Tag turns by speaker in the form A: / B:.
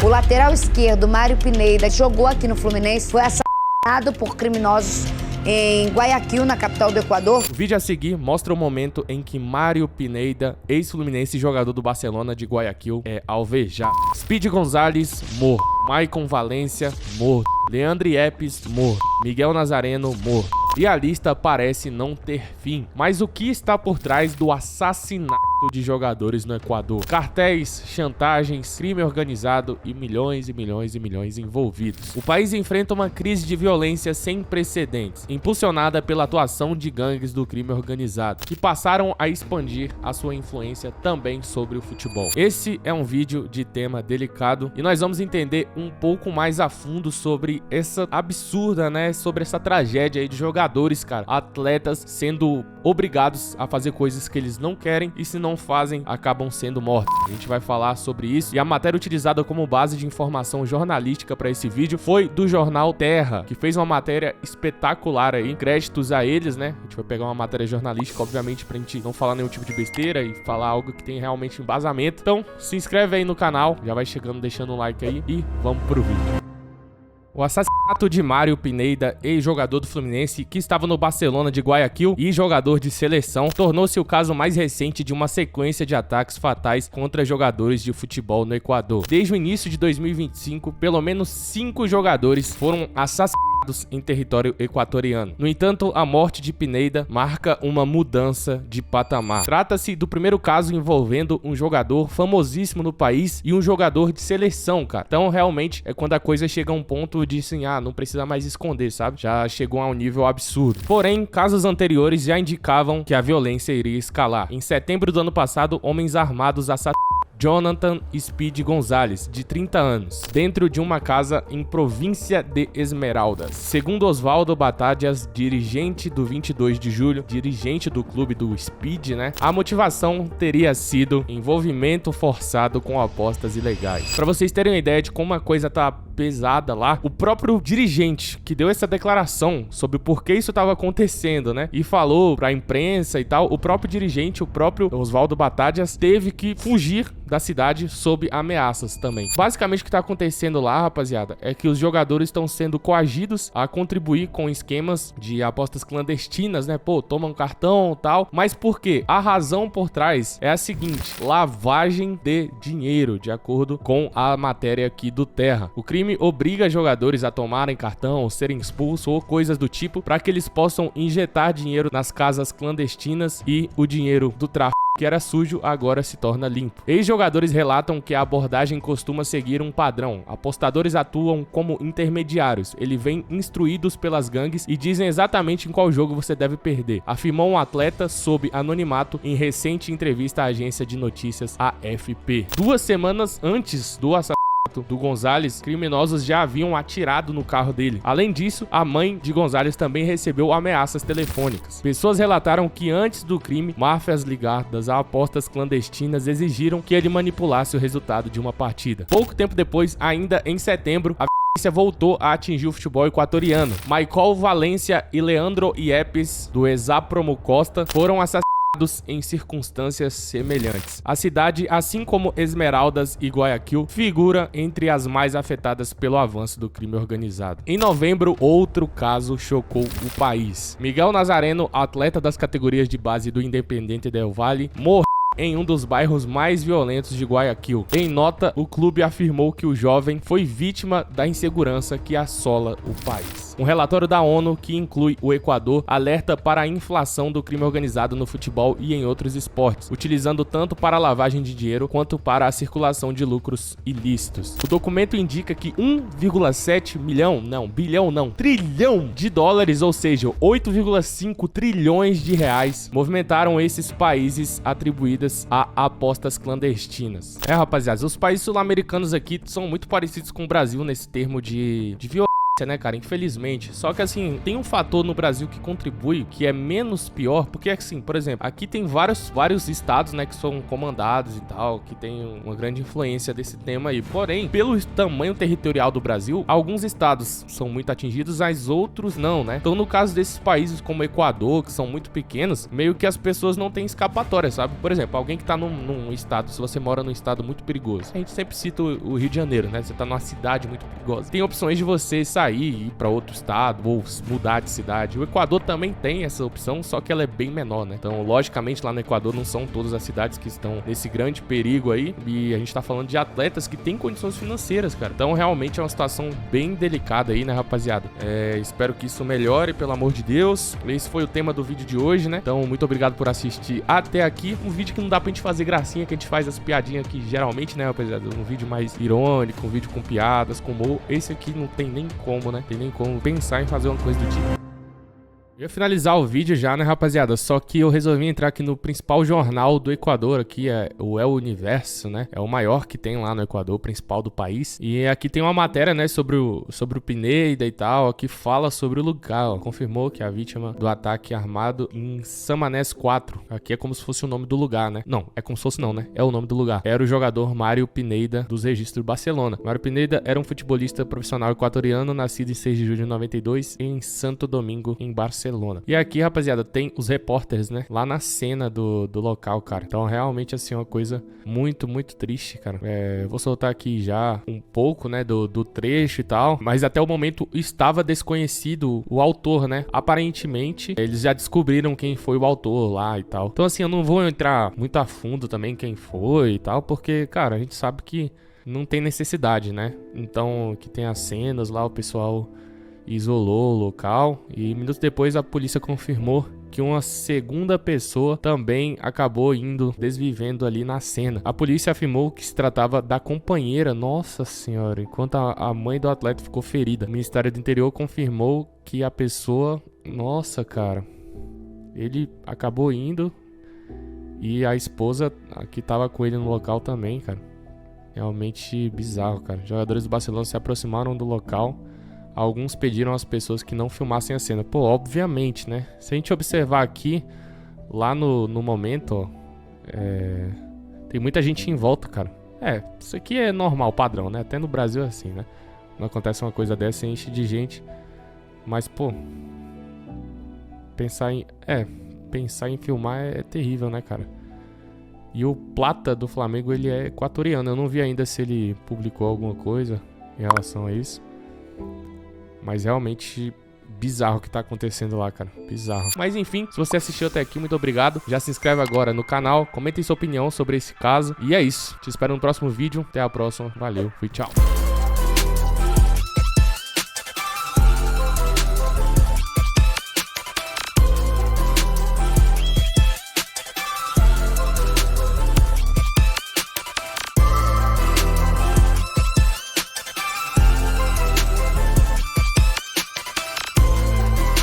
A: O lateral esquerdo, Mário Pineda, jogou aqui no Fluminense, foi assassinado por criminosos em Guayaquil, na capital do Equador.
B: O vídeo a seguir mostra o momento em que Mário Pineda, ex-fluminense e jogador do Barcelona de Guayaquil, é alvejado. Speed Gonzalez, morto. Maicon Valência, morto. Leandro Yepes, morto. Miguel Nazareno, morto. E a lista parece não ter fim. Mas o que está por trás do assassinato de jogadores no Equador? Cartéis, chantagens, crime organizado e milhões envolvidos. O país enfrenta uma crise de violência sem precedentes, impulsionada pela atuação de gangues do crime organizado, que passaram a expandir a sua influência também sobre o futebol. Esse é um vídeo de tema delicado e nós vamos entender um pouco mais a fundo sobre essa absurda, sobre essa tragédia aí de jogadores, cara, atletas sendo obrigados a fazer coisas que eles não querem e se não fazem, acabam sendo mortos. A gente vai falar sobre isso e a matéria utilizada como base de informação jornalística para esse vídeo foi do jornal Terra, que fez uma matéria espetacular aí, créditos a eles, né? A gente vai pegar uma matéria jornalística, obviamente, pra gente não falar nenhum tipo de besteira e falar algo que tem realmente embasamento. Então, se inscreve aí no canal, já vai chegando, deixando um like aí e vamos pro vídeo. O assassinato de Mário Pineda, ex-jogador do Fluminense, que estava no Barcelona de Guayaquil e jogador de seleção, tornou-se o caso mais recente de uma sequência de ataques fatais contra jogadores de futebol no Equador. Desde o início de 2025, pelo menos 5 jogadores foram assassinados em território equatoriano. No entanto, a morte de Pineda marca uma mudança de patamar. Trata-se do primeiro caso envolvendo um jogador famosíssimo no país e um jogador de seleção, cara. Então, realmente, é quando a coisa chega a um ponto de assim, não precisa mais esconder, sabe? Já chegou a um nível absurdo. Porém, casos anteriores já indicavam que a violência iria escalar. Em setembro do ano passado, homens armados assassinaram Jonathan Speed Gonzalez, de 30 anos, dentro de uma casa em província de Esmeraldas. Segundo Osvaldo Batadias, dirigente do 22 de julho, dirigente do clube do Speed, a motivação teria sido envolvimento forçado com apostas ilegais. Para vocês terem uma ideia de como a coisa tá pesada lá, o próprio dirigente que deu essa declaração sobre por que isso estava acontecendo, e falou pra imprensa e tal, o próprio dirigente, o próprio Osvaldo Batadias, teve que fugir da cidade sob ameaças também. Basicamente o que tá acontecendo lá, rapaziada, é que os jogadores estão sendo coagidos a contribuir com esquemas de apostas clandestinas, Pô, toma um cartão e tal. Mas por quê? A razão por trás é a seguinte: lavagem de dinheiro, de acordo com a matéria aqui do Terra. O crime obriga jogadores a tomarem cartão, ou serem expulsos ou coisas do tipo, para que eles possam injetar dinheiro nas casas clandestinas e o dinheiro do tráfico que era sujo agora se torna limpo. Ex-jogadores relatam que a abordagem costuma seguir um padrão. Apostadores atuam como intermediários. Eles vêm instruídos pelas gangues e dizem exatamente em qual jogo você deve perder, afirmou um atleta sob anonimato em recente entrevista à agência de notícias AFP. 2 semanas antes do assassinato do Gonzalez, criminosos já haviam atirado no carro dele. Além disso, a mãe de Gonzalez também recebeu ameaças telefônicas. Pessoas relataram que antes do crime, máfias ligadas a apostas clandestinas exigiram que ele manipulasse o resultado de uma partida. Pouco tempo depois, ainda em setembro, a violência voltou a atingir o futebol equatoriano. Maicon Valência e Leandro Yepes, do Exapromo Costa, foram assassinados em circunstâncias semelhantes. A cidade, assim como Esmeraldas e Guayaquil, figura entre as mais afetadas pelo avanço do crime organizado. Em novembro, outro caso chocou o país. Miguel Nazareno, atleta das categorias de base do Independiente del Valle, morreu em um dos bairros mais violentos de Guayaquil. Em nota, o clube afirmou que o jovem foi vítima da insegurança que assola o país. Um relatório da ONU, que inclui o Equador, alerta para a inflação do crime organizado no futebol e em outros esportes, utilizando tanto para a lavagem de dinheiro quanto para a circulação de lucros ilícitos. O documento indica que 1,7 trilhão de dólares, ou seja, 8,5 trilhões de reais, movimentaram esses países atribuídas a apostas clandestinas. Rapaziada, os países sul-americanos aqui são muito parecidos com o Brasil nesse termo de violência, né, cara? Infelizmente. Só que, assim, tem um fator no Brasil que contribui, que é menos pior, porque, assim, por exemplo, aqui tem vários estados, né, que são comandados e tal, que tem uma grande influência desse tema aí. Porém, pelo tamanho territorial do Brasil, alguns estados são muito atingidos, mas outros não, né? Então, no caso desses países como o Equador, que são muito pequenos, meio que as pessoas não têm escapatória, sabe? Por exemplo, alguém que tá num estado, se você mora num estado muito perigoso, a gente sempre cita o Rio de Janeiro, né? Você tá numa cidade muito perigosa. Tem opções de você sair e ir pra outro estado ou mudar de cidade. O Equador também tem essa opção, só que ela é bem menor, né? Então, logicamente, lá no Equador não são todas as cidades que estão nesse grande perigo aí. E a gente tá falando de atletas que têm condições financeiras, cara. Então, realmente é uma situação bem delicada aí, né, rapaziada? Espero que isso melhore, pelo amor de Deus. Esse foi o tema do vídeo de hoje, né? Então, muito obrigado por assistir até aqui. Um vídeo que não dá pra gente fazer gracinha, que a gente faz as piadinhas aqui geralmente, né, rapaziada? Um vídeo mais irônico, um vídeo com piadas, com humor. Esse aqui não tem nem como, né? Tem nem como pensar em fazer uma coisa do tipo. Eu ia finalizar o vídeo já, né, rapaziada? Só que eu resolvi entrar aqui no principal jornal do Equador, aqui é o El Universo, né? É o maior que tem lá no Equador, o principal do país. E aqui tem uma matéria, né, sobre o Pineda e tal, que fala sobre o lugar, ó. Confirmou que a vítima do ataque armado em Samanés 4. Aqui é como se fosse o nome do lugar, né? Não, é como se fosse não, né? É o nome do lugar. Era o jogador Mário Pineda, dos registros do Barcelona. Mário Pineda era um futebolista profissional equatoriano, nascido em 6 de julho de 92 em Santo Domingo, em Barcelona. E aqui, rapaziada, tem os repórteres, né? Lá na cena do local, cara. Então, realmente, assim, uma coisa muito, muito triste, cara. Vou soltar aqui já um pouco, né? Do trecho e tal. Mas até o momento estava desconhecido o autor, né? Aparentemente, eles já descobriram quem foi o autor lá e tal. Então, assim, eu não vou entrar muito a fundo também quem foi e tal. Porque, cara, a gente sabe que não tem necessidade, né? Então, que tem as cenas lá, o pessoal isolou o local e minutos depois a polícia confirmou que uma segunda pessoa também acabou desvivendo ali na cena. A polícia afirmou que se tratava da companheira, nossa senhora, enquanto a mãe do atleta ficou ferida. O Ministério do Interior confirmou que a pessoa, nossa, cara, ele acabou indo e a esposa que tava com ele no local também, cara. Realmente bizarro, cara. Jogadores do Barcelona se aproximaram do local. Alguns pediram às pessoas que não filmassem a cena. Pô, obviamente, né? Se a gente observar aqui, lá no momento, ó, tem muita gente em volta, cara. Isso aqui é normal, padrão, né? Até no Brasil é assim, né? Não acontece uma coisa dessa, enche de gente. Mas, pô, pensar em filmar é terrível, né, cara? E o Plata do Flamengo, ele é equatoriano. Eu não vi ainda se ele publicou alguma coisa em relação a isso. Mas realmente bizarro o que tá acontecendo lá, cara. Bizarro. Mas enfim, se você assistiu até aqui, muito obrigado. Já se inscreve agora no canal, comenta sua opinião sobre esse caso. E é isso. Te espero no próximo vídeo. Até a próxima. Valeu. Fui, tchau.